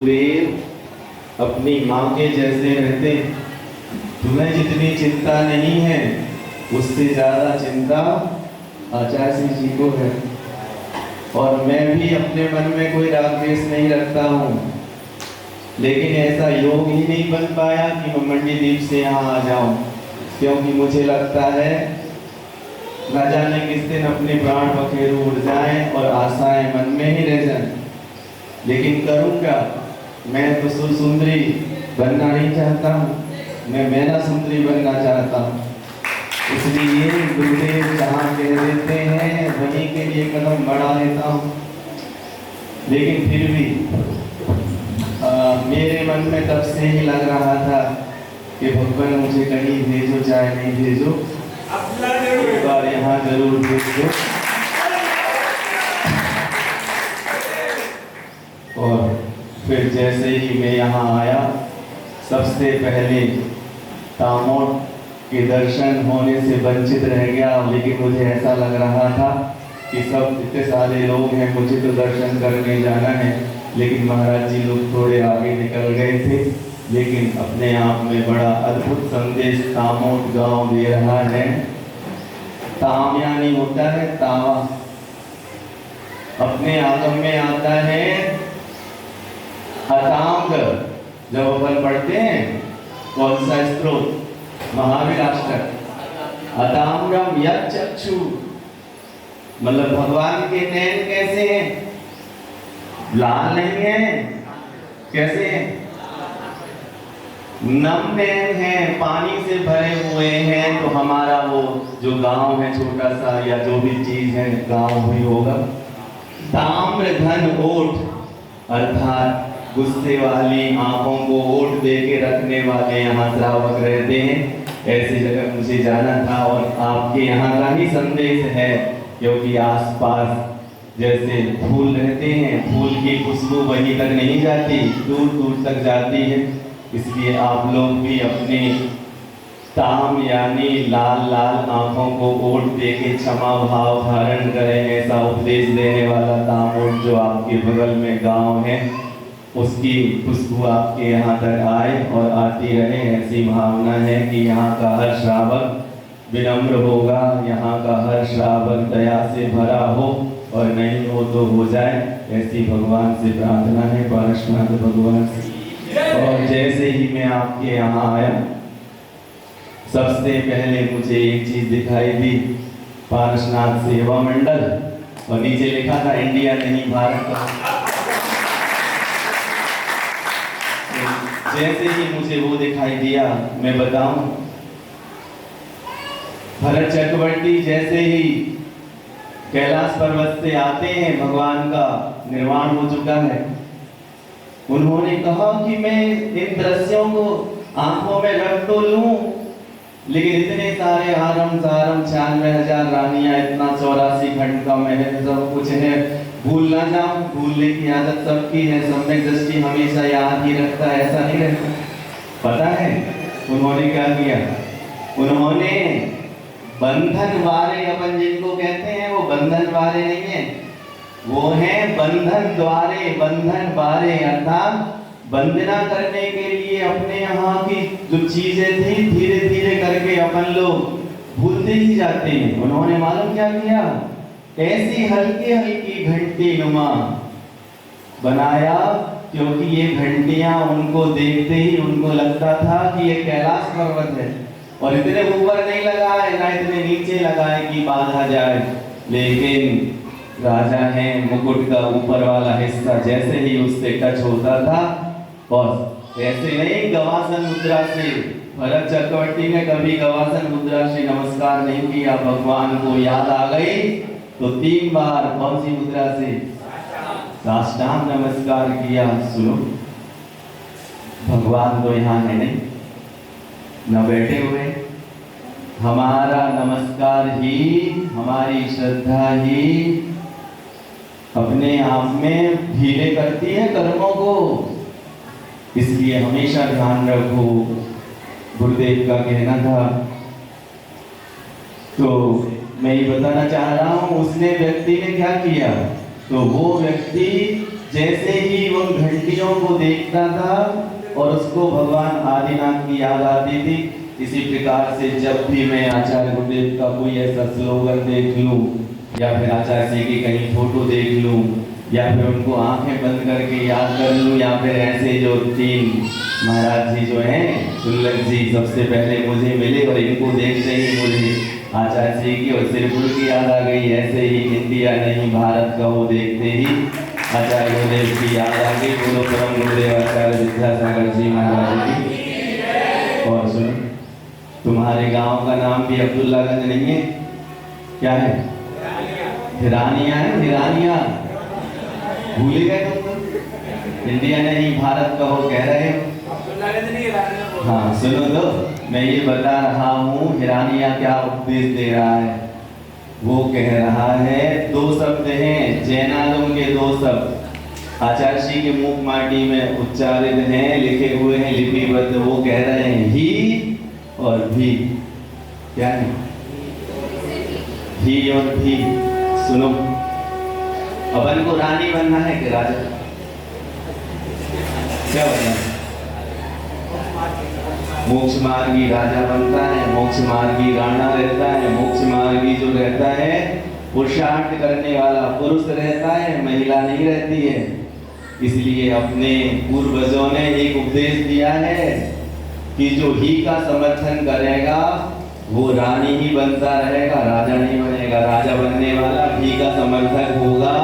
वे अपनी माँ के जैसे रहते। तुम्हें जितनी चिंता नहीं है उससे ज्यादा चिंता आचार्य जी को है। और मैं भी अपने मन में कोई राग द्वेष नहीं रखता हूँ, लेकिन ऐसा योग ही नहीं बन पाया कि मैं मंडीदीप से यहाँ आ जाऊं, क्योंकि मुझे लगता है न जाने किस दिन अपने प्राण पखेरु उड़ जाएं और आशाएं मन में ही रह जाएं। लेकिन करूँ क्या? मैं तो सुर सुंदरी बनना नहीं चाहता हूँ, मैं मैना सुंदरी बनना चाहता हूँ। इसलिए गुरुदेव जहाँ कह देते हैं वहीं के लिए कदम बढ़ा लेता हूँ। लेकिन फिर भी मेरे मन में तब से ही लग रहा था कि भगवान मुझे कहीं भेजो, चाहे नहीं भेजो, एक बार यहाँ जरूर भेजो। और फिर जैसे ही मैं यहाँ आया, सबसे पहले तामोट के दर्शन होने से वंचित रह गया। लेकिन मुझे ऐसा लग रहा था कि सब इतने सारे लोग हैं, मुझे तो दर्शन करने जाना है। लेकिन महाराज जी लोग थोड़े आगे निकल गए थे। लेकिन अपने आप में बड़ा अद्भुत संदेश तामोट गांव दे रहा है। ताम यानी होता है तावा, अपने आगम में आता है अतांग। जब अपन पढ़ते हैं कौन सा स्त्रोत? महावीर अष्टक। अतांगम यच्चक्षु, मतलब भगवान के नैन कैसे हैं? लाल नहीं है, कैसे हैं? नम नैन है, पानी से भरे हुए हैं। तो हमारा वो जो गांव है छोटा सा, या जो भी चीज है गांव ही होगा। ताम्र घन ओठ, अर्थात गुस्से वाली आंखों को ओट दे के रखने वाले यहाँ श्रावक रहते हैं। ऐसी जगह मुझे जाना था और आपके यहाँ का ही संदेश है, क्योंकि आसपास जैसे फूल रहते हैं, फूल की खुशबू वहीं तक नहीं जाती, दूर दूर तक जाती है। इसलिए आप लोग भी अपने ताम यानी लाल लाल आंखों को ओट दे के क्षमा भाव धारण करें। ऐसा उपदेश देने वाला तामोट जो आपके बगल में गांव है, उसकी खुशबू आपके यहाँ तक आए और आती रहे। ऐसी भावना है कि यहाँ का हर श्रावक विनम्र होगा, यहाँ का हर श्रावक दया से भरा हो, और नहीं हो तो हो जाए, ऐसी भगवान से प्रार्थना है, पारसनाथ भगवान से। और जैसे ही मैं आपके यहाँ आया, सबसे पहले मुझे एक चीज दिखाई दी, पारसनाथ सेवा मंडल, और नीचे लिखा था इंडिया नहीं भारत का। जैसे ही मुझे वो दिखाई दिया, मैं बताऊं, भरत चक्रवर्ती जैसे ही कैलाश पर्वत से आते हैं, भगवान का निर्वाण हो चुका है। उन्होंने कहा कि मैं इन दृश्यों को आंखों में रख तो लूं, लेकिन इतने सारे आरम सारम 96,000 रानियां, इतना 84 खंड का महल, सब कुछ है, भूल ना जाऊं। भूलने की आदत सबकी है, सम्यक दृष्टि हमेशा याद ही रखता है, ऐसा नहीं रहता। पता है उन्होंने क्या किया? उन्होंने बंधन वारे, अपन जिनको कहते हैं वो बंधन वारे नहीं है, वो है बंधन द्वारे, बंधन वारे, अर्थात वंदना करने के लिए अपने यहाँ की जो चीजें थी धीरे धीरे करके अपन लोग भूलते ही जाते हैं। उन्होंने मालूम क्या किया? ऐसी हल्की हल्की घंटी नुमा बनाया, क्योंकि ये घंटियां उनको देखते ही उनको लगता था कि ये कैलाश पर्वत है, और इतने ऊपर नहीं लगाए ना इतने नीचे लगाए कि बाधा जाए। लेकिन राजा है, मुकुट का ऊपर वाला हिस्सा जैसे ही उससे टच होता था, और ऐसे नहीं गवासन मुद्रा से, भरत चक्रवर्ती ने कभी गवासन मुद्रा से नमस्कार नहीं किया। भगवान को याद आ गई तो 3 बार कौन सी मुद्रा से? साष्टांग नमस्कार किया। सुनो, भगवान तो यहाँ है नहीं, न बैठे हुए। हमारा नमस्कार ही, हमारी श्रद्धा ही अपने आप में ढीले करती है कर्मों को। इसलिए हमेशा ध्यान रखो, गुरुदेव का कहना था। तो मैं ये बताना चाह रहा हूँ, उसने व्यक्ति ने क्या किया? तो वो व्यक्ति जैसे ही उन घंटियों को देखता था और उसको भगवान आदिनाथ की याद आती थी। इसी प्रकार से जब भी मैं आचार्य गुरुदेव का कोई ऐसा स्लोगन देख लूं या फिर आचार्य जी की कहीं फोटो देख लूं या फिर उनको आंखें बंद करके याद कर लूं या फिर ऐसे जो तीन महाराज जी जो हैं सुल्लक जी सबसे पहले मुझे मिले और इनको देखते ही मुझे आचार्य जी की और सिरपुर की याद आ गई। ऐसे ही इंडिया नहीं भारत का वो देखते ही आचार्य गुरुदेव की याद आ गई। बोलो परम गुरुदेव आचार्य विद्यासागर जी महाराज की। और सुनो, तुम्हारे गांव का नाम भी अब्दुल्लागंज नहीं है, क्या है? हिरानिया है, हिरानिया। भूल गए तुम? इंडिया नहीं भारत का हो कह रहे हो। हाँ सुनो तो, मैं ये बता रहा हूँ हिरानिया क्या उपदेश दे रहा है। वो कह रहा है दो शब्द हैं, जैनालों के दो शब्द आचार्य जी के मुख माटी में उच्चारित हैं, लिखे हुए हैं लिपिबद्ध। वो कह रहे हैं ही और भी। क्या है? ही और भी। सुनो, अपन को रानी बनना है कि राजा? क्या बनना है? मोक्ष मार्गी राजा बनता है, मोक्ष मार्गी राणा रहता है, मोक्ष मार्गी जो रहता है पुरुषार्थ करने वाला पुरुष रहता है, महिला नहीं रहती है। इसलिए अपने पूर्वजों ने एक उपदेश दिया है कि जो ही का समर्थन करेगा वो रानी ही बनता रहेगा, राजा नहीं बनेगा। राजा बनने वाला भी का समर्थक होगा।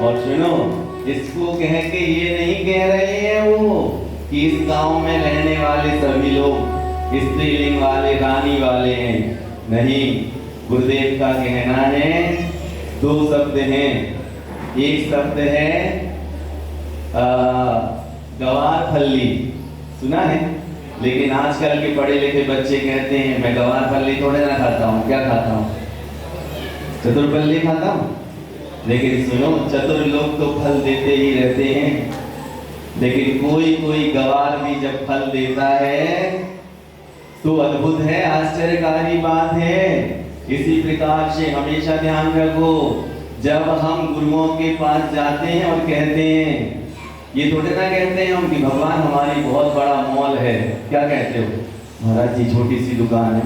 और सुनो, इसको कह के ये नहीं कह रहे हैं वो कि इस गांव में रहने वाले सभी लोग स्त्रीलिंग वाले रानी वाले हैं। नहीं, गुरुदेव का कहना है दो शब्द हैं। एक शब्द है गवार फल्ली, सुना है? लेकिन आजकल के पढ़े लिखे बच्चे कहते हैं मैं गवार फल्ली थोड़े ना खाता हूँ। क्या खाता हूँ? चतुरफल्ली खाता हूँ। लेकिन सुनो, चतुर लोग तो फल देते ही रहते हैं, लेकिन कोई कोई गवार भी जब फल देता है तो अद्भुत है, आश्चर्यकारी बात है। इसी प्रकार से हमेशा ध्यान रखो, जब हम गुरुओं के पास जाते हैं और कहते हैं, ये थोड़े ना कहते हैं हम कि भगवान हमारी बहुत बड़ा मॉल है। क्या कहते हो? महाराज जी छोटी सी दुकान है।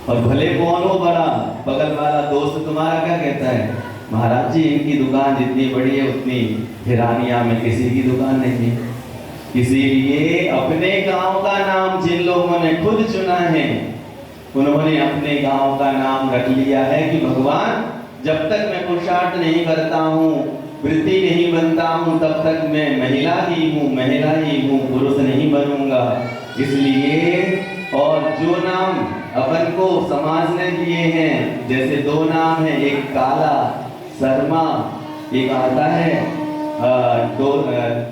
और भले मॉल हो बड़ा, बगल वाला दोस्त तुम्हारा क्या कहता है? महाराज जी इनकी दुकान जितनी बड़ी है उतनी हिरानिया में किसी की दुकान नहीं है। इसीलिए अपने गांव का नाम जिन लोगों ने खुद चुना है उन्होंने अपने गांव का नाम रख लिया है कि भगवान जब तक मैं पुरुषार्थ नहीं करता हूँ, वृत्ति नहीं बनता हूँ, तब तक मैं महिला ही हूँ, पुरुष नहीं बनूंगा। इसलिए और जो नाम अपन को समाज ने दिए हैं, जैसे दो नाम है, एक काला शर्मा, एक आता है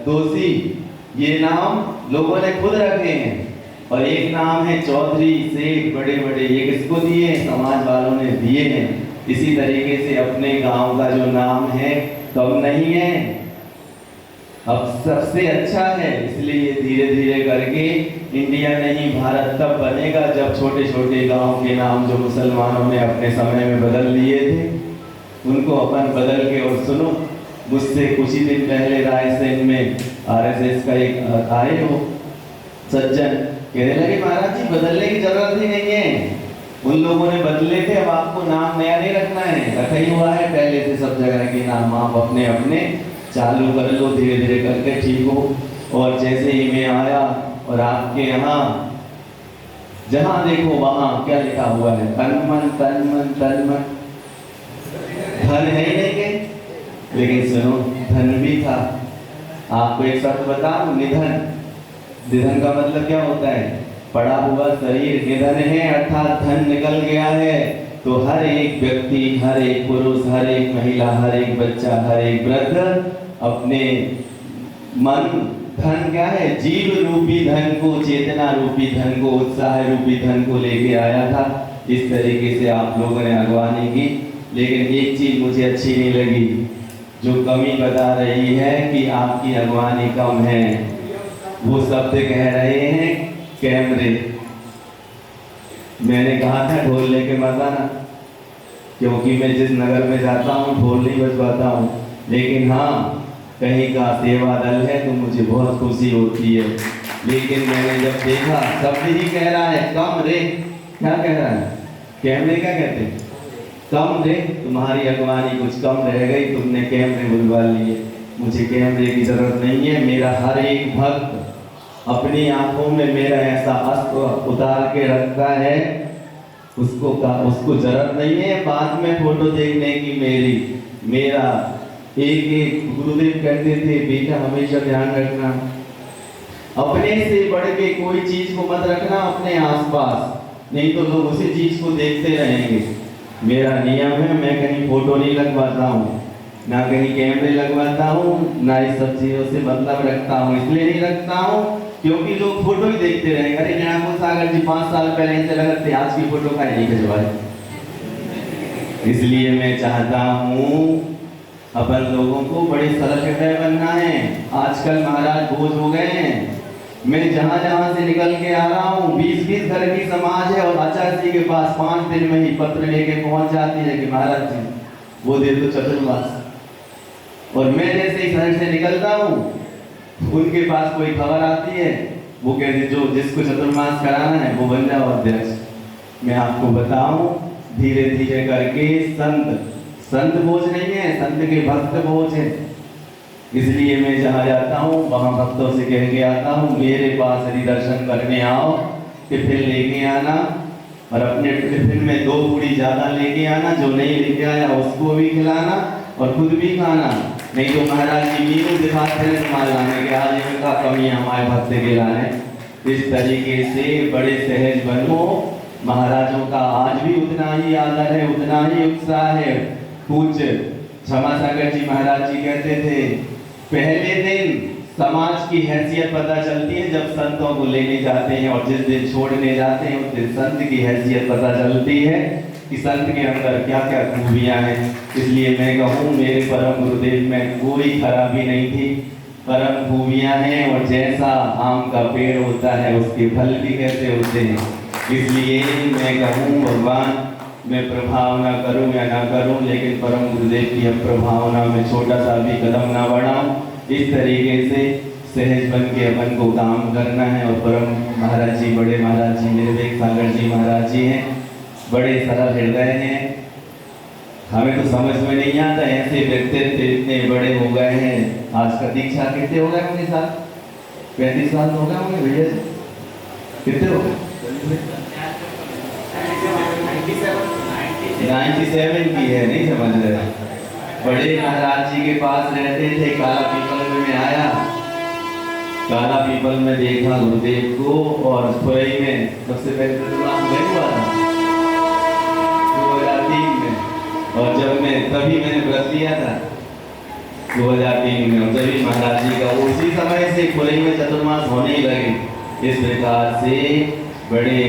दोषी, ये नाम लोगों ने खुद रखे हैं। और एक नाम है चौधरी, सेठ, बड़े बड़े, ये किसको दिए हैं? समाज वालों ने दिए हैं। इसी तरीके से अपने गांव का जो नाम है कम नहीं है, अब सबसे अच्छा है। इसलिए धीरे धीरे करके इंडिया नहीं भारत तब बनेगा जब छोटे छोटे गांव के नाम जो मुसलमानों ने अपने समय में बदल लिए थे उनको अपन बदल के। और सुनो, मुझसे कुछ ही दिन पहले रायसेन में आरएसएस का एक आए हो सज्जन, कहने लगे महाराज जी बदलने की जरूरत ही नहीं है, उन लोगों ने बदले थे, अब आपको नाम नया नहीं रखना है, रखा ही हुआ है पहले से सब जगह के नाम, आप अपने अपने चालू कर लो, धीरे धीरे करके ठीक हो। और जैसे ही मैं आया और आपके यहाँ जहाँ देखो वहाँ क्या लिखा हुआ है? तन मन तन मन तन मन। धन है ही नहीं के, लेकिन सुनो धन भी था। आपको एक शब्द बताऊं, निधन। निधन का मतलब क्या होता है? पड़ा हुआ शरीर निधन है, अर्थात धन निकल गया है। तो हर एक व्यक्ति, हर एक पुरुष, हर एक महिला, हर एक बच्चा, हर एक वृद्ध अपने मन धन क्या है? जीव रूपी धन को, चेतना रूपी धन को, उत्साह रूपी धन को लेके आया था। इस तरीके से आप लोगों ने अगवानी की। लेकिन एक चीज मुझे अच्छी नहीं लगी, जो कमी बता रही है कि आपकी अगवानी कम है। वो शब्द कह रहे हैं कैमरे। मैंने कहा था ढोल लेके मत आना, क्योंकि मैं जिस नगर में जाता हूँ ढोल नहीं बजवाता हूँ। लेकिन हाँ, कहीं का सेवा दल है तो मुझे बहुत खुशी होती है। लेकिन मैंने जब देखा, शब्द ही कह रहा है कम रे, क्या कह रहा है, कैमरे क्या कहते हैं, कम रे, तुम्हारी अगवानी कुछ कम रह गई, तुमने कैमरे बुलवा लिए। मुझे कैमरे की जरूरत नहीं है। मेरा हर एक भक्त अपनी आंखों में मेरा ऐसा अस्त्र उतार के रखता है, उसको जरूरत नहीं है बाद में फोटो देखने की। मेरा एक गुरुदेव कहते थे, बेटा हमेशा ध्यान रखना, अपने से बढ़ के कोई चीज को मत रखना अपने आसपास, नहीं तो लोग उसी चीज को देखते रहेंगे। मेरा नियम है, मैं कहीं फोटो नहीं लगवाता हूँ, ना कहीं कैमरे लगवाता हूँ, ना इस सब चीजों से मतलब रखता हूँ। इसलिए नहीं रखता हूँ क्योंकि लोग फोटो ही देखते रहेंगे। अरे नीलांबर सागर जी 5 साल पहले ऐसे लगा थे, आज की फोटो का नहीं खिंचवाए। इसलिए मैं चाहता हूँ अपन लोगों को बड़े सरल हृदय बनना है। आजकल महाराज बोझ हो गए हैं। मैं जहां से निकल के आ रहा हूँ, 20-20 घर की समाज है और आचार्य जी के पास 5 दिन में ही पत्र लेके पहुंच जाती है कि महाराज जी वो दे दो चतुर्मास। और मैं जैसे ही घर से निकलता हूँ, उनके पास कोई खबर आती है, वो कहते जो जिसको चतुर्मास कराना है वो बन जाओ अध्यक्ष। मैं आपको बताऊं, धीरे धीरे करके संत बोझ नहीं है, संत के भक्त बोझ है। इसलिए मैं जहाँ जाता हूँ वहाँ भक्तों से कह के आता हूँ, मेरे पास यदि दर्शन करने आओ टिफिन लेके आना, और अपने टिफिन में 2 पूड़ी ज्यादा लेके आना, जो नहीं लेके आया उसको भी खिलाना और खुद भी खाना। नहीं तो महाराज जी मीनू दिखाते हैं माल लाने के, आज इनका कमी हमारे भक्त के लाने। इस तरीके से बड़े सहज बनो। महाराजों का आज भी उतना ही आदर है, उतना ही उत्साह है। पूज्य क्षमा सागर जी महाराज जी कहते थे, पहले दिन समाज की हैसियत पता चलती है जब संतों को लेने जाते हैं, और जिस दिन छोड़ने जाते हैं उस दिन संत की हैसियत पता चलती है कि संत के अंदर क्या क्या खूबियां हैं। इसलिए मैं कहूँ मेरे परम गुरुदेव में कोई खराबी नहीं थी, परम खूबियां हैं। और जैसा आम का पेड़ होता है उसके फल भी कैसे होते हैं। इसलिए मैं कहूँ भगवान, मैं प्रभावना करूं या ना करूं, लेकिन परम गुरुदेव की अब प्रभावना में छोटा सा भी कदम ना बढ़ाऊं। इस तरीके से सहज बन के अपन को काम करना है। और परम महाराज जी, बड़े महाराज जी, निर्वेक सागर जी महाराज जी हैं, बड़े सरल हृदय हैं। हमें तो समझ में नहीं आता, ऐसे व्यक्तित्व इतने बड़े हो गए हैं। आज का दीक्षा कितने हो गए होंगे साहब? 35 साल हो गए होंगे भैया जी, कितने हो गए? 97 की है, नहीं समझ रहे। बड़े महाराज जी के पास रहते थे, काला पीपल में मैं आया, काला पीपल में देखा गुरुदेव को, और खुरई में सबसे पहले तो मैं हुआ था 2003 में, और जब मैं तभी मैंने व्रत लिया था 2003 में, और तभी महाराज जी का उसी समय से खुरई में चतुर्मास होने ही लगे। इस प्रकार से बड़े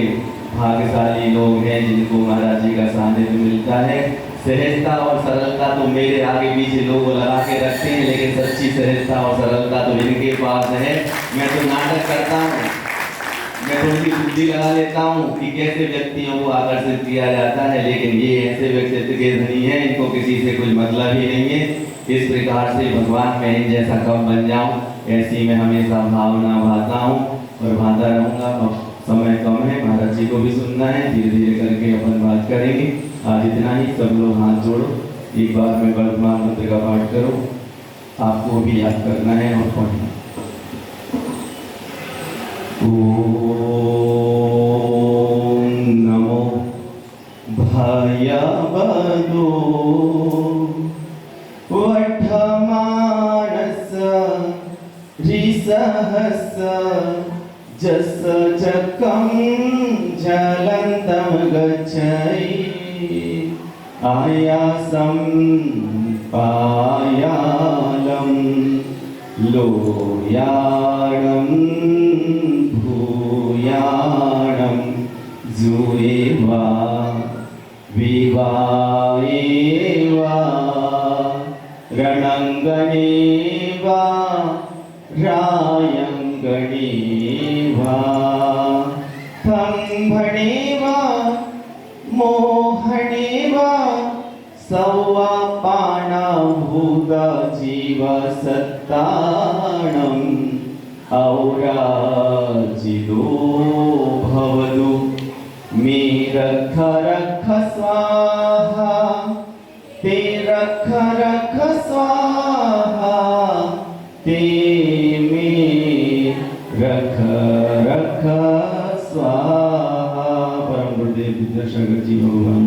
भाग्यशाली लोग हैं जिनको महाराज जी का सानिध्य मिलता है। सहजता और सरलता तो मेरे आगे पीछे लोग लगा के रखते हैं, लेकिन सच्ची सहजता और सरलता तो इनके पास है। मैं तो नाटक करता हूँ, मैं तो उनकी बुद्धि लगा लेता हूँ कि कैसे व्यक्तियों को आकर्षित किया जाता है, लेकिन ये ऐसे व्यक्तित्व के धनी हैं, इनको किसी से कोई मतलब ही नहीं है। इस प्रकार से भगवान मैं इन जैसा कब बन जाऊँ, ऐसी मैं हमेशा भावना भाता हूँ और भाता रहूँगा। समय कम है, महाराज जी को भी सुनना है, धीरे धीरे करके अपन बात करेंगे। आज इतना ही, सब लोग हाथ जोड़ो, एक बार मैं वर्तमान मंत्र का पाठ करूं, आपको भी याद करना है और पढ़ना। ओम नमो भयवदो वठमानस ऋसहस जस चक्रं ज्वलन्तं गच्छति आयासं पायालं लोयाडं भूयाडं जुएवा विवाएवा रणंगनेवा रायंगनेवा थंभणेवा मोहनेवा सौवा पाना भूत जीव सत्य ताणम औराजितो भवतु मे रख रख स्वाहा ते रख रख स्वाहा ते मे रख रख स्वाहा। परम गुरुदेव विद्यासागर जी भगवान